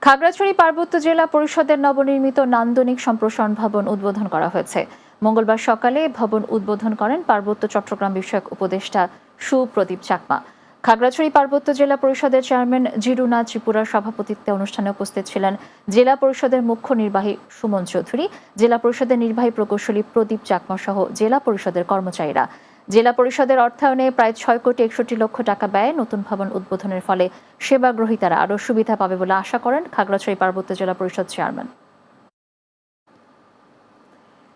খাগড়াছড়ি পার্বত্য জেলা পরিষদের নবনির্মিত নান্দনিক সম্প্রসারণ ভবন উদ্বোধন করা হয়েছে। মঙ্গলবার সকালে ভবন উদ্বোধন করেন পার্বত্য চট্টগ্রাম বিষয়ক উপদেষ্টা সুপ্রদীপ চাকমা। খাগড়াছড়ি পার্বত্য জেলা পরিষদের চেয়ারম্যান জিরুনা ত্রিপুরার সভাপতিত্বে অনুষ্ঠানে উপস্থিত ছিলেন জেলা পরিষদের মুখ্য নির্বাহী সুমন চৌধুরী, জেলা পরিষদের নির্বাহী প্রকৌশলী প্রদীপ চাকমা সহ জেলা পরিষদের কর্মচারীরা। জেলা পরিষদের অর্থায়নে প্রায় 6,61,00,000 টাকা ব্যয়ে নতুন ভবন উদ্বোধনের ফলে সেবা গ্রহীতারা আরও সুবিধা পাবে বলে আশা করেন খাগড়াছড়ি পার্বত্য জেলা পরিষদ chairman.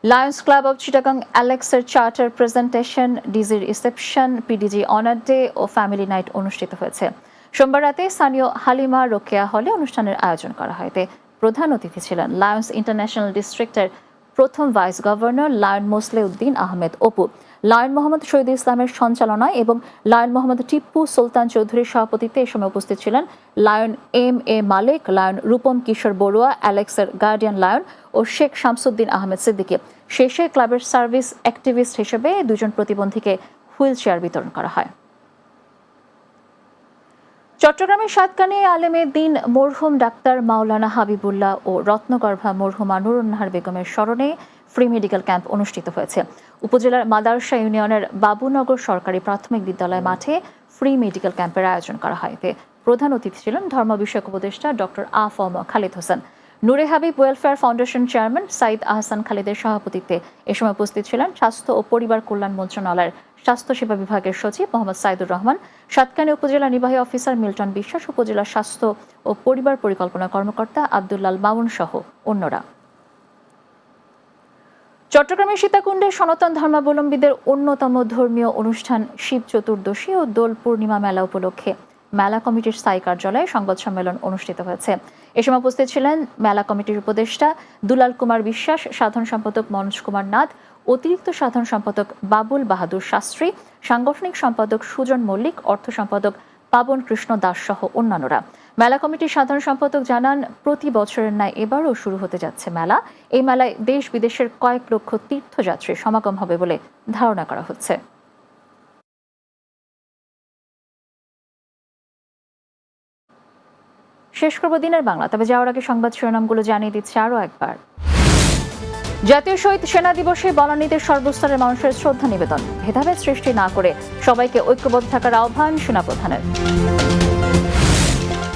Lions club of Chittagong অ্যালেক্সের charter presentation, DG reception, PDG honour day ও ফ্যামিলি নাইট অনুষ্ঠিত হয়েছে। সোমবার রাতে স্থানীয় হালিমা রোকেয়া হলে অনুষ্ঠানের আয়োজন করা হয়। এতে প্রধান অতিথি ছিলেন লায়ন্স ইন্টারন্যাশনাল ডিস্ট্রিক্টের প্রথম vice governor lion Mosle Uddin Ahmed Apu, lion Mohammad Shahid ইসলামের সঞ্চালনায় এবং লায়ন মোহাম্মদ টিপ্পু সুলতান চৌধুরীর সভাপতিত্বে এ সময় উপস্থিত ছিলেন লায়ন এম.এ. মালিক, লায়ন রূপম কিশোর বড়ুয়া, অ্যালেক্সের গার্ডিয়ান লায়ন ও শেখ শামসুদ্দিন আহমেদ সিদ্দিকী। শেষে ক্লাবের সার্ভিস অ্যাক্টিভিস্ট হিসেবে 2 জন প্রতিবন্ধীকে হুইল চেয়ার বিতরণ করা হয়। চট্টগ্রামের সাতকানে আলেমে দিন মরহুম ডাক্তার মাওলানা হাবিবুল্লাহ ও রত্নগর্ভা মরহুমা নুরুন্নাহার বেগমের স্মরণে ফ্রি মেডিকেল ক্যাম্প অনুষ্ঠিত হয়েছে। উপজেলার মাদারসা ইউনিয়নের বাবুনগর সরকারি প্রাথমিক বিদ্যালয় মাঠে ফ্রি মেডিকেল ক্যাম্পের আয়োজন করা হয়। এতে প্রধান অতিথি ছিলেন ধর্ম বিষয়ক উপদেষ্টা doctor AFM. Khalid Hossain. Noore Habib welfare foundation chairman Saeed Ahsan খালিদের সভাপতিত্বে এ সময় উপস্থিত ছিলেন স্বাস্থ্য ও পরিবার কল্যাণ মন্ত্রণালয়ের স্বাস্থ্যসেবা বিভাগের সচিব মোহাম্মদ সাইদুর রহমান, সাতকানি উপজেলা নির্বাহী অফিসার মিল্টন বিশ্বাস, উপজেলা স্বাস্থ্য ও পরিবার পরিকল্পনা কর্মকর্তা আব্দুল্লাল মামুন সহ অন্যরা। চট্টগ্রামের সীতাকুণ্ডে সনাতন ধর্মাবলম্বীদের অন্যতম ধর্মীয় অনুষ্ঠান শিব চতুর্দশী ও দোল পূর্ণিমা মেলা উপলক্ষে মেলা কমিটির স্থায়ী কার্যালয়ে সংবাদ সম্মেলন অনুষ্ঠিত হয়েছে। এ সময় উপস্থিত ছিলেন মেলা কমিটির উপদেষ্টা দুলাল কুমার বিশ্বাস, সাধারণ সম্পাদক মনোজ কুমার নাথ, অতিরিক্ত সাধারণ সম্পাদক বাবুল বাহাদুর শাস্ত্রী, সাংগঠনিক সম্পাদক সুজন মল্লিক, অর্থ সম্পাদক পাবন কৃষ্ণ দাস সহ অন্যান্যরা। মেলা কমিটির সাধারণ সম্পাদক জানান, প্রতি বছরের ন্যায় এবারও শুরু হতে যাচ্ছে মেলা। এই মেলায় দেশ বিদেশের কয়েক লক্ষ তীর্থযাত্রীর সমাগম হবে বলে ধারণা করা হচ্ছে। শেষ করব দিনের বাংলা, তবে যাওয়ার আগে সংবাদ শিরোনামগুলো জানিয়ে দিচ্ছে আরও একবার। জাতীয় শহীদ সেনা দিবসে বনানীতে সর্বস্তরের মানুষের শ্রদ্ধা নিবেদন, ভেদাভেদ সৃষ্টি না করে সবাইকে ঐক্যবদ্ধ থাকার আহ্বান সেনাপ্রধানের।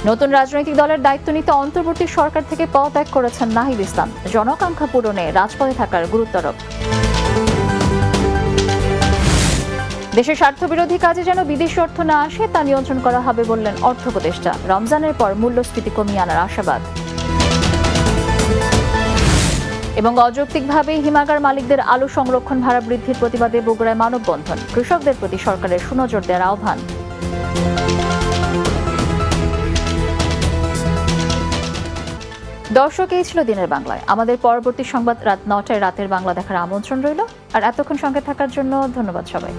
নতুন রাজনৈতিক দলের দায়িত্ব নিতে অন্তর্বর্তী সরকার থেকে পদত্যাগ করেছেন নাহিদ ইসলাম, জনআকাঙ্ক্ষা পূরণে রাজপথে থাকার গুরুত্বারোপ। দেশের স্বার্থবিরোধী কাজে যেন বিদেশি অর্থ না আসে তা নিয়ন্ত্রণ করা হবে বললেন অর্থ উপদেষ্টা। রমজানের পর মূল্যস্ফীতি কমিয়ে আনার আশাবাদ। এবং অযৌক্তিকভাবে হিমাগার মালিকদের আলু সংরক্ষণ ভাড়া বৃদ্ধির প্রতিবাদে বগুড়ায় মানববন্ধন, কৃষকদের প্রতি সরকারের সুনজর দেওয়ার আহ্বান। দর্শক, এই ছিল দিনের বাংলায়। আমাদের পরবর্তী সংবাদ রাত 9টায় রাতের বাংলা দেখার আমন্ত্রণ রইল। আর এতক্ষণ সঙ্গে থাকার জন্য ধন্যবাদ সবাই।